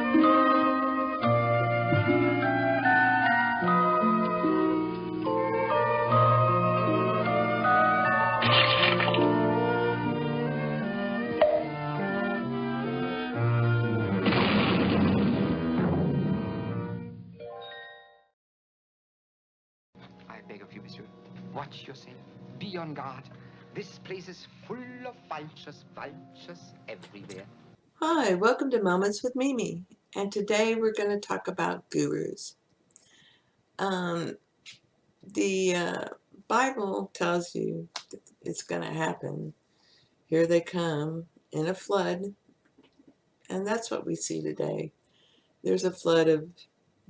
I beg of you, monsieur, watch yourself. Be on guard. This place is full of vultures everywhere. Hi, welcome to Moments with Mimi, and today we're going to talk about gurus. The Bible tells you that it's going to happen. Here they come in a flood, and that's what we see today. There's a flood of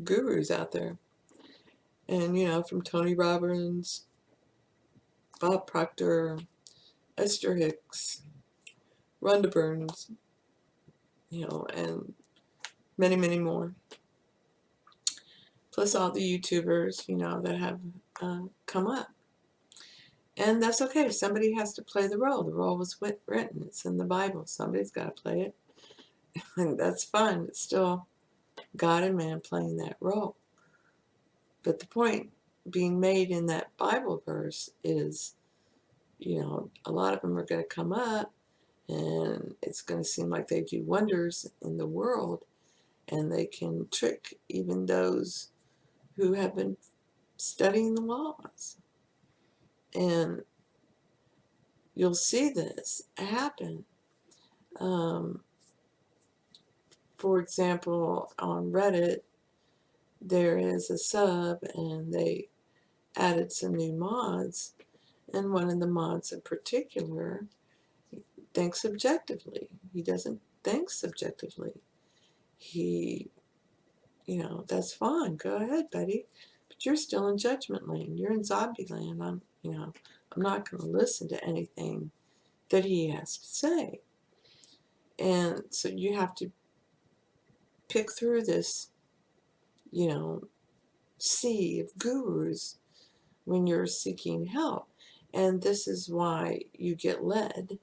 gurus out there, and from Tony Robbins, Bob Proctor, Esther Hicks, Rhonda Burns, and many, many more. Plus all the YouTubers, that have come up. And that's okay. Somebody has to play the role. The role was written. It's in the Bible. Somebody's got to play it. And that's fine. It's still God and man playing that role. But the point being made in that Bible verse is, a lot of them are going to come up and it's going to seem like they do wonders in the world, and they can trick even those who have been studying the laws. And you'll see this happen. For example, on Reddit, there is a sub, and they added some new mods, and one of the mods in particular thinks objectively. He doesn't think subjectively. He, that's fine. Go ahead, buddy. But you're still in judgment lane. You're in zombie land. I'm not going to listen to anything that he has to say. And so you have to pick through this, sea of gurus when you're seeking help. And this is why you get led,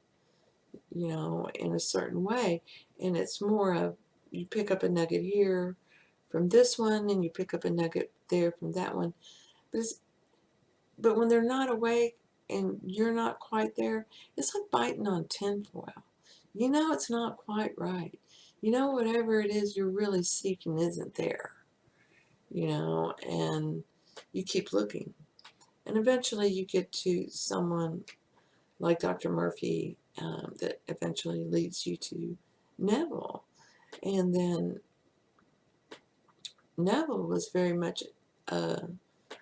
in a certain way. And it's more of, you pick up a nugget here from this one, and you pick up a nugget there from that one. But when they're not awake and you're not quite there, it's like biting on tinfoil. It's not quite right. Whatever it is you're really seeking isn't there. And you keep looking. And eventually you get to someone like Dr. Murphy that eventually leads you to Neville. And then Neville was very much, I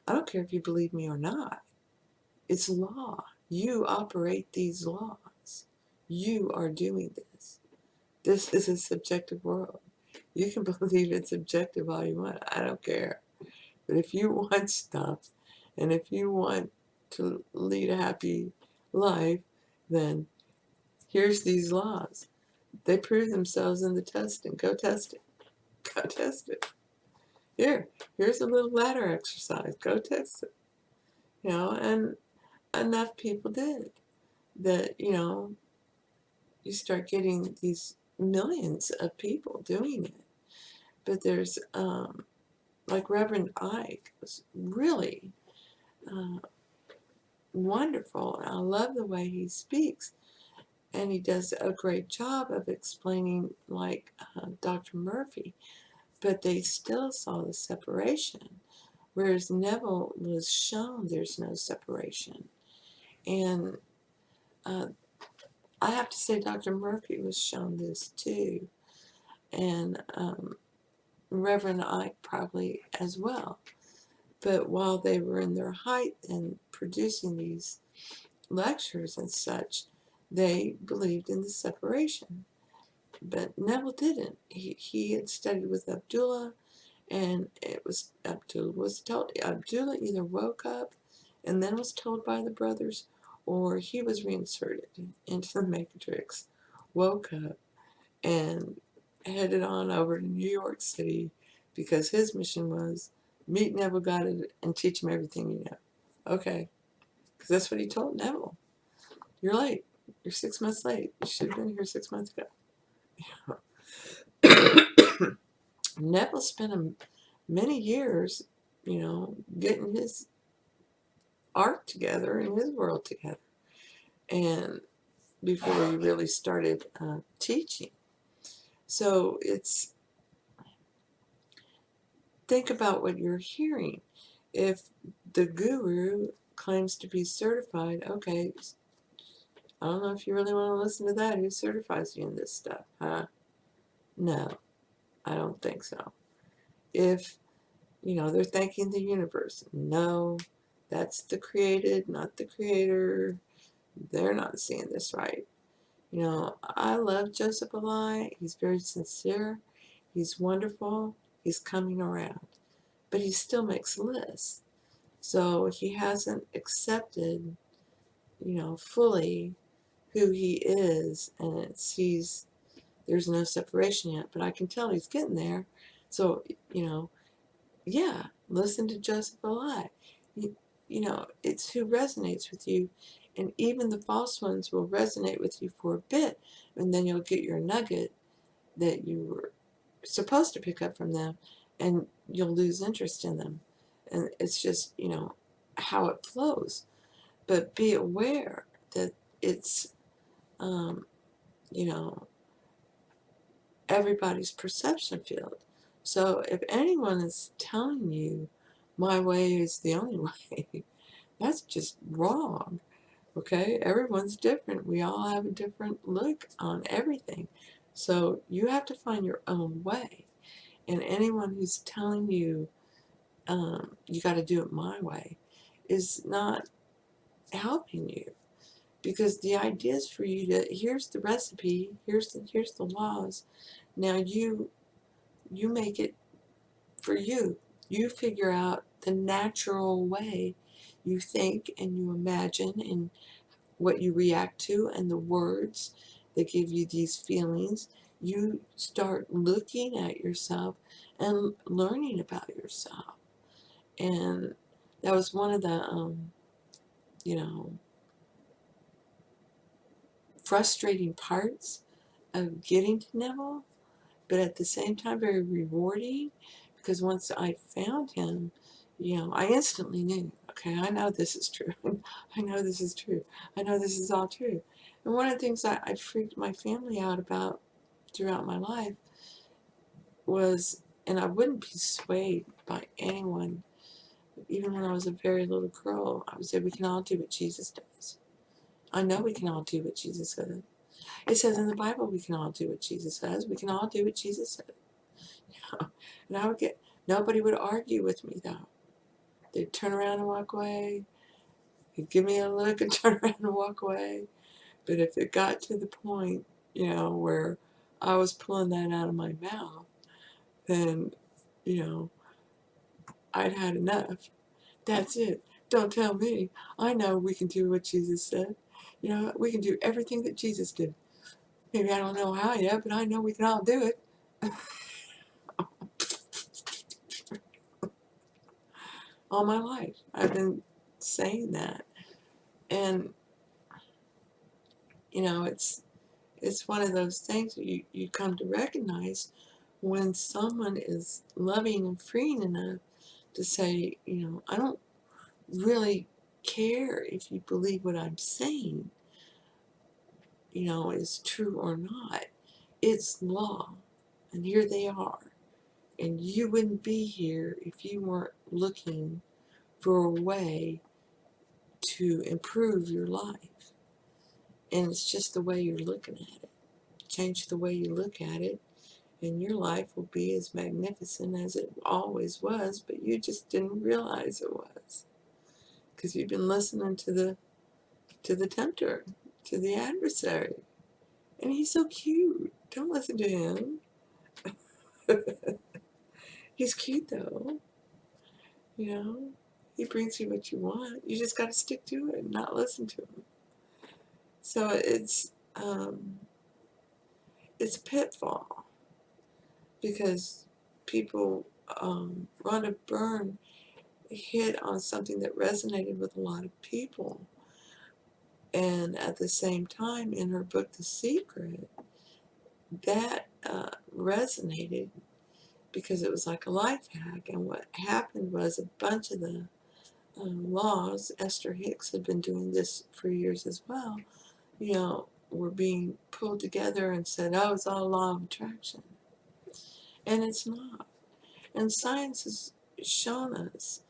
don't care if you believe me or not, it's law. You operate these laws. You are doing this. This is a subjective world. You can believe it's subjective all you want. I don't care. But if you want stuff, and if you want to lead a happy life, then here's these laws. They prove themselves in the testing. Go test it. Go test it. Here's a little ladder exercise. Go test it. And enough people did that, you start getting these millions of people doing it. But there's, like Reverend Ike was really wonderful. I love the way he speaks. And he does a great job of explaining, like Dr. Murphy. But they still saw the separation. Whereas Neville was shown there's no separation. And I have to say Dr. Murphy was shown this too. And Reverend Ike probably as well. But while they were in their height and producing these lectures and such, they believed in the separation. But Neville didn't. He had studied with Abdullah, and Abdullah either woke up and then was told by the brothers, or he was reinserted into the Matrix, woke up, and headed on over to New York City because his mission was meet Neville Goddard and teach him everything you know. Okay, because that's what he told Neville. You're late. You're 6 months late. You should have been here 6 months ago. Neville spent many years, getting his art together and his world together, and before he really started teaching. So think about what you're hearing. If the guru claims to be certified, okay, I don't know if you really want to listen to that. Who certifies you in this stuff, huh? No, I don't think so. If, they're thanking the universe, no, that's the created, not the creator. They're not seeing this right. I love Joseph Eli. He's very sincere. He's wonderful. He's coming around. But he still makes lists. So he hasn't accepted, fully who he is, and sees there's no separation yet. But I can tell he's getting there. So, yeah, listen to Joseph Eli. It's who resonates with you. And even the false ones will resonate with you for a bit, and then you'll get your nugget that you were supposed to pick up from them, and you'll lose interest in them. And it's just, how it flows. But be aware that it's, you know, everybody's perception field. So if anyone is telling you my way is the only way, that's just wrong. Okay? Everyone's different. We all have a different look on everything. So you have to find your own way. And anyone who's telling you you got to do it my way is not helping you, because the idea is for you to, here's the recipe, here's the laws. Now you make it for you. You figure out the natural way you think and you imagine, and what you react to, and the words that give you these feelings. You start looking at yourself and learning about yourself. And that was one of the you know frustrating parts of getting to Neville, but at the same time very rewarding, because once I found him, I instantly knew, okay, I know this is true. I know this is true. I know this is all true. And one of the things I freaked my family out about throughout my life was, and I wouldn't be swayed by anyone, even when I was a very little girl, I would say we can all do what Jesus does. I know we can all do what Jesus does. It says in the Bible we can all do what Jesus says. We can all do what Jesus said. And I would nobody would argue with me though. They'd turn around and walk away. He'd give me a look and turn around and walk away. But if it got to the point, where I was pulling that out of my mouth, then, I'd had enough. That's it. Don't tell me. I know we can do what Jesus said. We can do everything that Jesus did. Maybe I don't know how yet, but I know we can all do it. All my life, I've been saying that. And, it's one of those things that you come to recognize when someone is loving and freeing enough to say, I don't really care if you believe what I'm saying, is true or not. It's law, and here they are. And you wouldn't be here if you weren't looking for a way to improve your life. And it's just the way you're looking at it. Change the way you look at it, and your life will be as magnificent as it always was, but you just didn't realize it was, because you've been listening to the tempter, to the adversary. And he's so cute. Don't listen to him. He's cute though. He brings you what you want. You just got to stick to it and not listen to him. So it's a pitfall, because people, Rhonda Byrne hit on something that resonated with a lot of people. And at the same time, in her book, The Secret, that resonated because it was like a life hack. And what happened was a bunch of the laws, Esther Hicks had been doing this for years as well, were being pulled together and said, oh, it's all law of attraction. And it's not. And science has shown us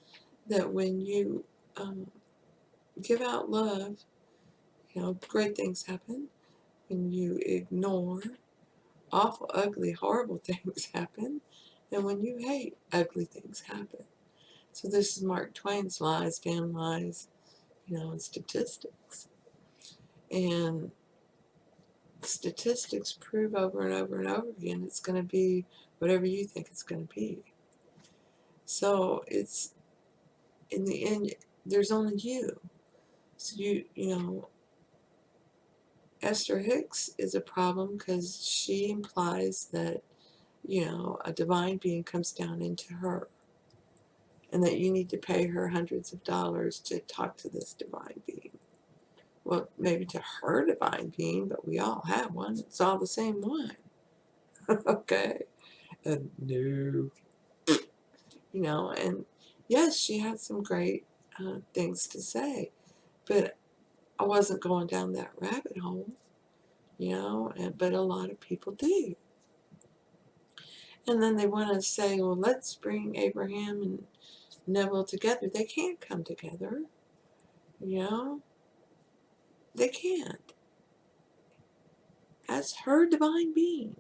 that when you give out love, great things happen. When you ignore, awful, ugly, horrible things happen. And when you hate, ugly things happen. So this is Mark Twain's lies, damn lies, and statistics. And statistics prove over and over and over again it's going to be whatever you think it's going to be. So it's, in the end, there's only you. So Esther Hicks is a problem because she implies that, a divine being comes down into her and that you need to pay her hundreds of dollars to talk to this divine being. Well, maybe to her divine being, but we all have one. It's all the same one. Okay. And no. And yes, she had some great things to say, but I wasn't going down that rabbit hole, but a lot of people do. And then they want to say, well, let's bring Abraham and Neville together. They can't come together, They can't. That's her divine being,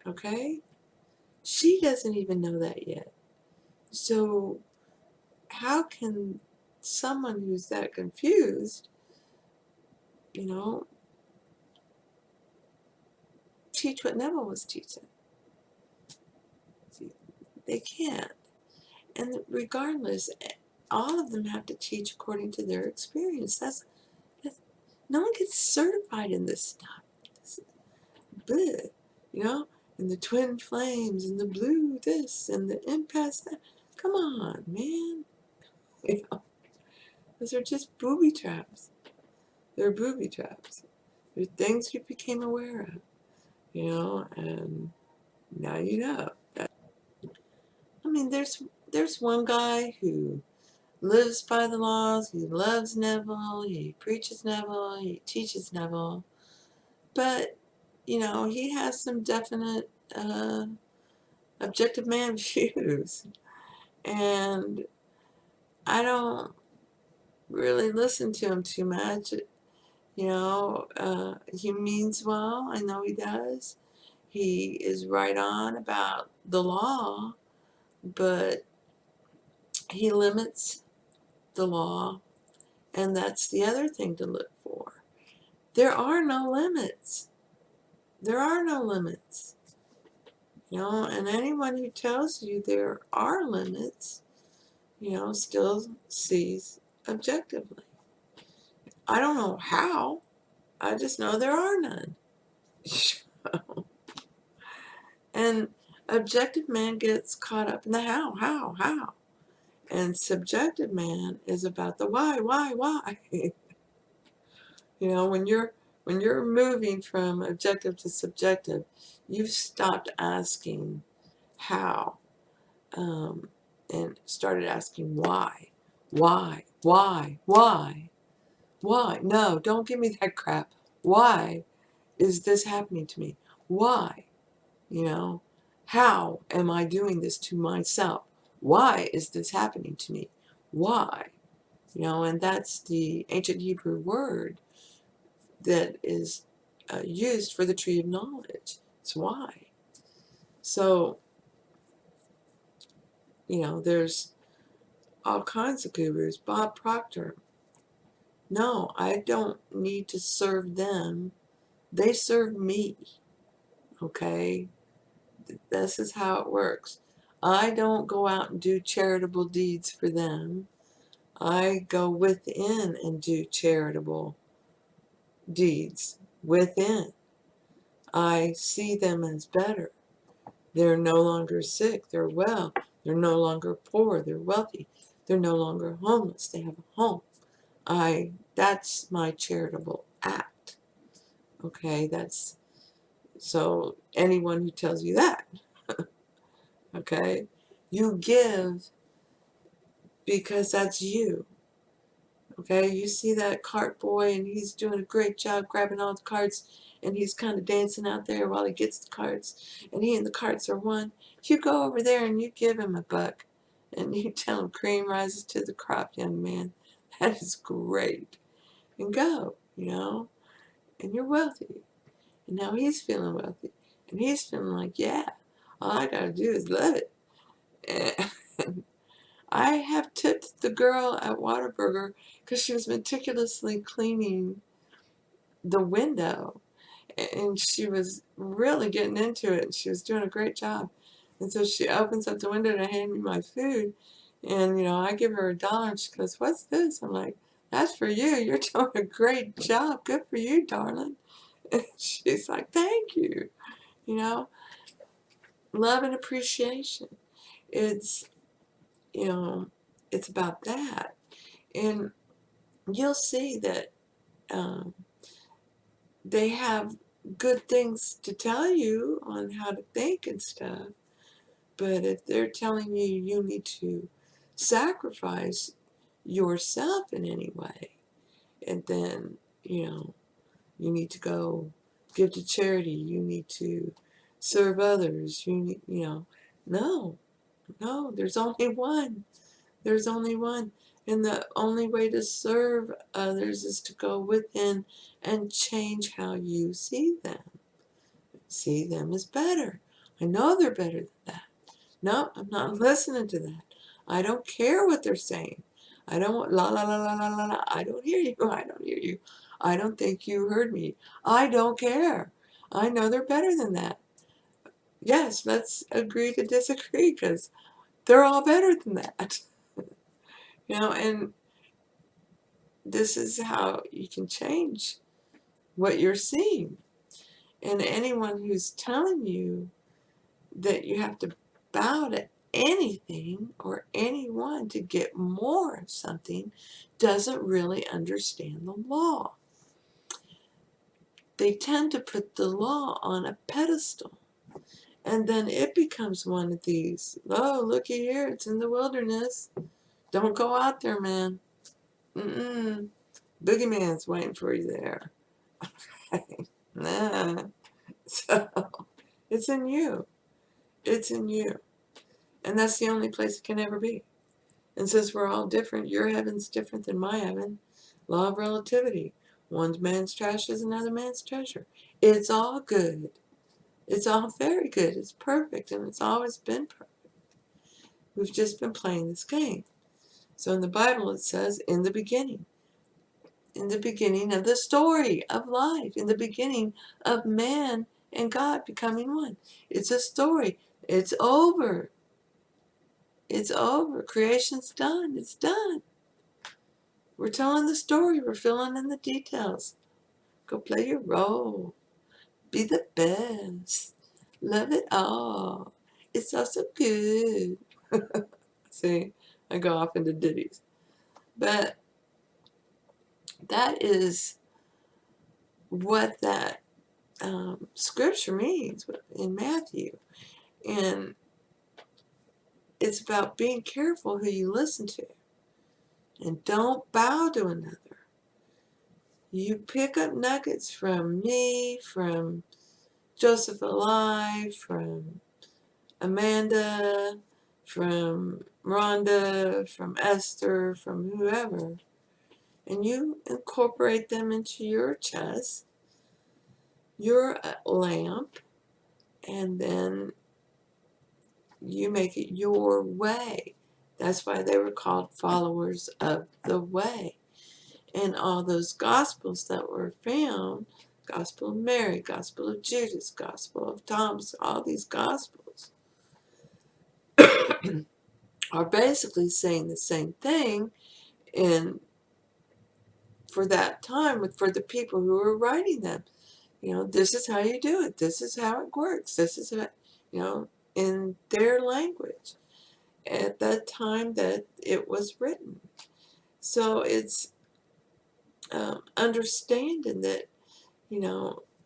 okay? She doesn't even know that yet. So how can someone who's that confused, teach what Neville was teaching? They can't. And regardless, all of them have to teach according to their experience. That's no one gets certified in this stuff. This is bleh, and the twin flames and the blue this and the impasse that. Come on, man. Those are just booby traps. They're booby traps. They're things you became aware of, and now you know. I mean, there's one guy who lives by the laws. He loves Neville. He preaches Neville. He teaches Neville. But, he has some definite objective man views. And I don't really listen to him too much. He means well. I know he does. He is right on about the law, but he limits the law, and that's the other thing to look for. There are no limits. There are no limits. And anyone who tells you there are limits, still sees objectively. I don't know how. I just know there are none. And objective man gets caught up in the how. And subjective man is about the why. When you're moving from objective to subjective, you've stopped asking how, and started asking why. No, don't give me that crap. Why is this happening to me? Why? How am I doing this to myself? Why is this happening to me? Why? And that's the ancient Hebrew word that is used for the tree of knowledge. It's why. So, there's all kinds of gurus. Bob Proctor. No, I don't need to serve them. They serve me. Okay? This is how it works. I don't go out and do charitable deeds for them. I go within and do charitable deeds within. I see them as better. They're no longer sick. They're well. They're no longer poor. They're wealthy. They're no longer homeless. They have a home. That's my charitable act. Okay, so anyone who tells you that, okay? You give because that's you, okay? You see that cart boy, and he's doing a great job grabbing all the carts, and he's kind of dancing out there while he gets the carts, and he and the carts are one. You go over there and you give him $1, and you tell him cream rises to the crop, young man. That is great. And go, and you're wealthy. And now he's feeling wealthy. And he's feeling like, yeah, all I gotta do is love it. And I have tipped the girl at Whataburger because she was meticulously cleaning the window. And she was really getting into it. And she was doing a great job. And so she opens up the window to hand me my food. And, I give her $1. And she goes, what's this? I'm like, that's for you. You're doing a great job. Good for you, darling. And she's like, thank you. Love and appreciation. It's, it's about that. And you'll see that they have good things to tell you on how to think and stuff. But if they're telling you you need to sacrifice yourself in any way, and then, you need to go give to charity, you need to serve others, no, there's only one. There's only one. And the only way to serve others is to go within and change how you see them. See them as better. I know they're better than that. No, I'm not listening to that. I don't care what they're saying. I don't want la la la la la la la. I don't hear you. I don't hear you. I don't think you heard me. I don't care. I know they're better than that. Yes, let's agree to disagree because they're all better than that. And this is how you can change what you're seeing. And anyone who's telling you that you have to bow to anything or anyone to get more of something doesn't really understand the law. They tend to put the law on a pedestal. And then it becomes one of these, oh, looky here, it's in the wilderness. Don't go out there, man. Boogeyman's waiting for you there. Nah. So, it's in you. It's in you. And that's the only place it can ever be. And since we're all different, your heaven's different than my heaven. Law of relativity. One man's trash is another man's treasure. It's all good. It's all very good. It's perfect, and it's always been perfect. We've just been playing this game. So in the Bible it says, in the beginning of the story of life, in the beginning of man and God becoming one. It's a story. It's over. It's over. Creation's done. It's done. We're telling the story. We're filling in the details. Go play your role. Be the best. Love it all. It's all so good. See, I go off into ditties. But that is what that scripture means in Matthew. And it's about being careful who you listen to. And don't bow to another. You pick up nuggets from me, from Joseph Alive, from Amanda, from Rhonda, from Esther, from whoever, and you incorporate them into your chest, your lamp, and then you make it your way. That's why they were called followers of the way. And all those gospels that were found, Gospel of Mary, Gospel of Judas, Gospel of Thomas, all these gospels are basically saying the same thing. And for that time, for the people who were writing them, this is how you do it. This is how it works. This is how, in their language at that time that it was written. So it's understanding that,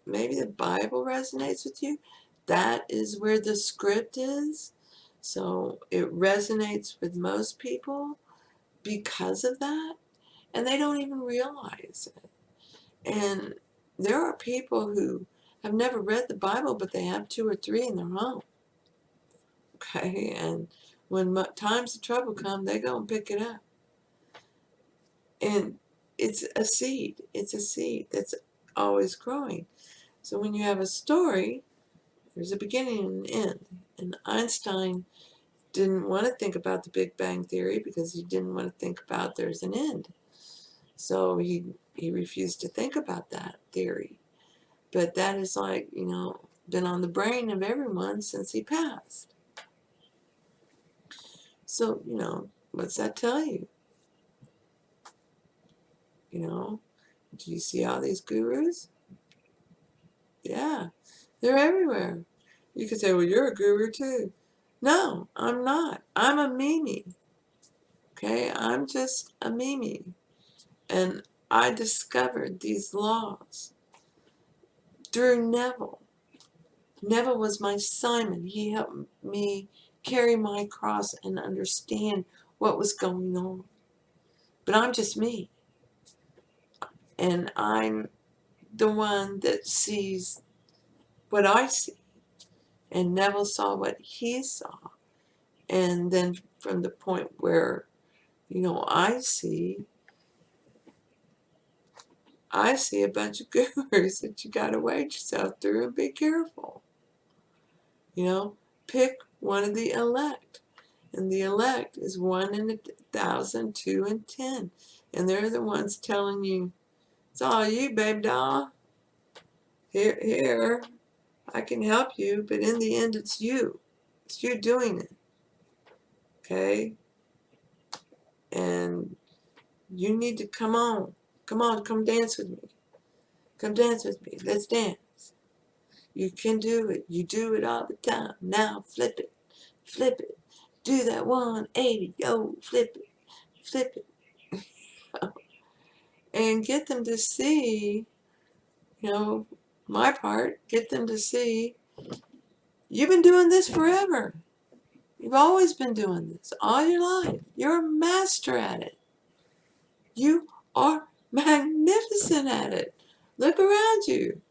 maybe the Bible resonates with you. That is where the script is. So it resonates with most people because of that, and they don't even realize it. And there are people who have never read the Bible, but they have 2 or 3 in their home. Okay, and when times of trouble come, they go and pick it up. And it's a seed. It's a seed that's always growing. So when you have a story, there's a beginning and an end. And Einstein didn't want to think about the Big Bang Theory because he didn't want to think about there's an end. So he refused to think about that theory. But that is like, been on the brain of everyone since he passed. So, what's that tell you? Do you see all these gurus? Yeah, they're everywhere. You could say, well, you're a guru too. No, I'm not. I'm a Mimi. Okay, I'm just a Mimi. And I discovered these laws through Neville. Neville was my Simon. He helped me carry my cross and understand what was going on. But I'm just me. And I'm the one that sees what I see. And Neville saw what he saw. And then from the point where, I see a bunch of gurus that you got to wade yourself through and be careful. Pick one of the elect. And the elect is 1 in 1,000, 2 in 10. And they're the ones telling you, it's all you, babe doll. Here, I can help you, but in the end, it's you. It's you doing it. Okay? And you need to come on. Come dance with me. Come dance with me. Let's dance. You can do it. You do it all the time. Now flip it. Flip it. Do that 180. Yo, flip it. Flip it. And get them to see, my part, get them to see you've been doing this forever. You've always been doing this all your life. You're a master at it. You are magnificent at it. Look around you.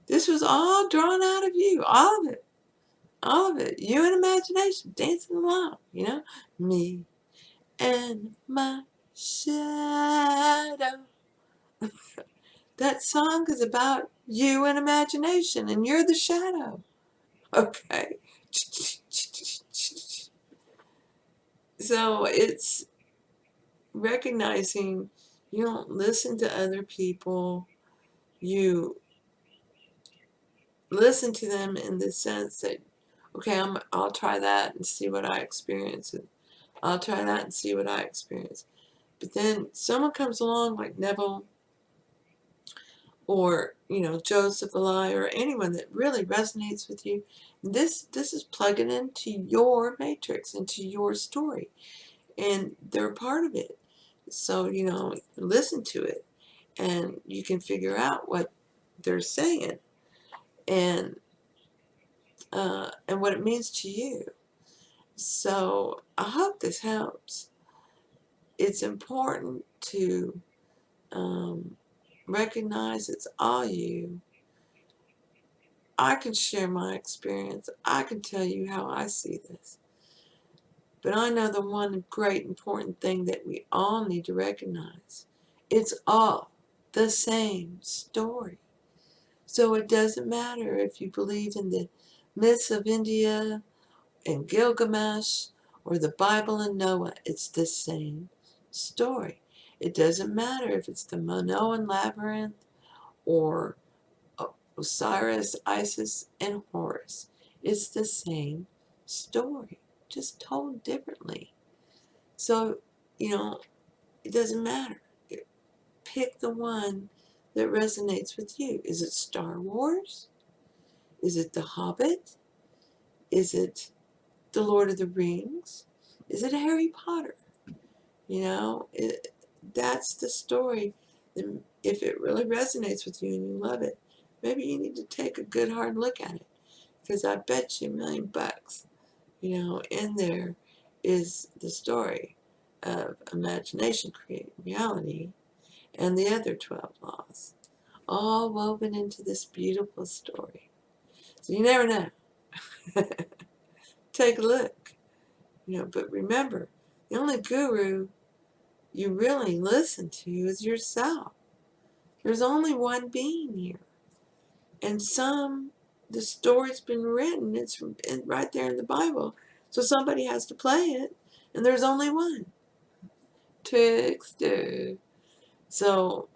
This was all drawn out of you. All of it. All of it. You and imagination dancing along, Me and my shadow. That song is about you and imagination, and you're the shadow. Okay? So it's recognizing you don't listen to other people. You listen to them in the sense that, okay, I'll try that and see what I experience. And I'll try that and see what I experience. But then someone comes along like Neville or, Joseph Ali or anyone that really resonates with you. This is plugging into your matrix, into your story. And they're a part of it. So, listen to it and you can figure out what they're saying and what it means to you. So I hope this helps. It's important to recognize it's all you. I can share my experience. I can tell you how I see this. But I know the one great important thing that we all need to recognize. It's all the same story. So it doesn't matter if you believe in the myths of India and Gilgamesh or the Bible and Noah. It's the same story. It doesn't matter if it's the Minoan labyrinth or Osiris, Isis, and Horus. It's the same story, just told differently. So, it doesn't matter. Pick the one that resonates with you. Is it Star Wars? Is it The Hobbit? Is it The Lord of the Rings? Is it Harry Potter? That's the story. If it really resonates with you and you love it, maybe you need to take a good hard look at it. Because I bet you $1,000,000, In there is the story of imagination creating reality and the other 12 laws, all woven into this beautiful story. So you never know. Take a look. But remember, the only guru you really listen to is yourself. There's only one being here. And the story's been written. It's right there in the Bible. So somebody has to play it. And there's only one. Trickster. So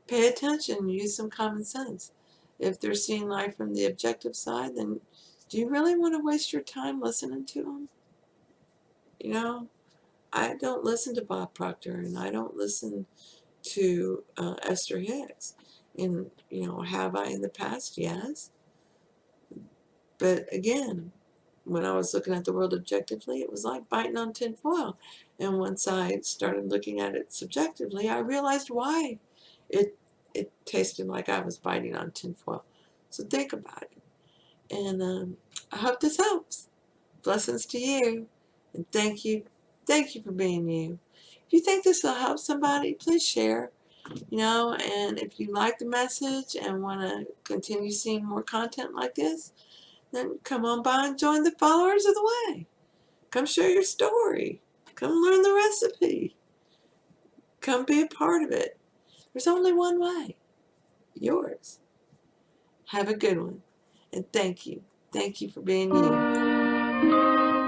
pay attention. Use some common sense. If they're seeing life from the objective side, then do you really want to waste your time listening to them? I don't listen to Bob Proctor, and I don't listen to Esther Hicks. And, have I in the past? Yes. But again, when I was looking at the world objectively, it was like biting on tin foil. And once I started looking at it subjectively, I realized why it tasted like I was biting on tin foil. So think about it. And I hope this helps. Blessings to you. And thank you. Thank you for being you. If you think this will help somebody, please share. And if you like the message and want to continue seeing more content like this, then come on by and join the Followers of the Way. Come share your story. Come learn the recipe. Come be a part of it. There's only one way. Yours. Have a good one. And thank you. Thank you for being you.